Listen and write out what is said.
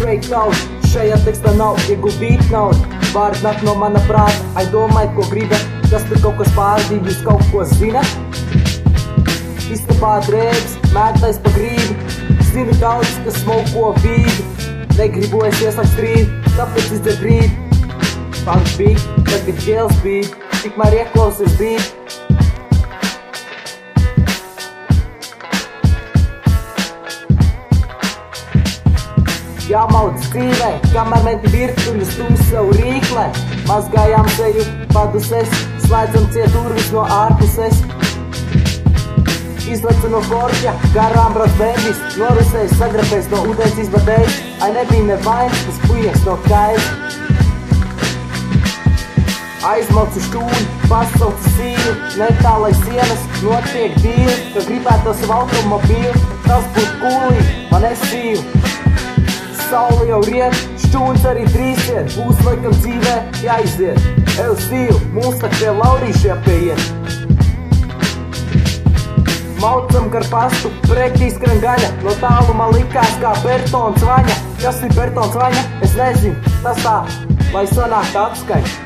straight out. Šajā tekstā nav ieguldīt naudu. Vārdi nāk no mana prāta, ai domājiet, ko gribat. Kas tur kaut kas pārdīg, jūs kaut ko zinat? Istabā drēbes, mētais pa grību. Zinu daudz, kas smauko vīdu. Negribu es ieslēgt strīdu, tāpēc izdzert rīdu. Punk beat, tagad ģēls beat, tikmēr ieklausies beat. Jāmauc dzīvē, kamēr menti virtuļus stum savu rīklē. Mazgājām seju paduses, slēdzam ciet durvis no ārpuses. Izlecu no forķa, garām brauc bēbis, norusējis, sagrapējis no ūdens izvadējis. Ai nebija nevainas, tas pujeks no kaiz. Aizmaucu štūņu, pasaucu sīlu, netālai sienas, notiek dīli, ka gribētu savu automobīlu, tas būtu kūlī, man es sīlu. Saule jau riet, šķūns arī drīsiet, būs laikam dzīvē jāiziet. Eju stīlu, mūs tak pie laurīši jāpieiet. Maucam gar pastu, prektī skrien gaļa, no tāluma likās kā Bertons vaņa. Kas ir Bertons vaņa? Es nezinu, tas tā, lai sanāk atskaļ.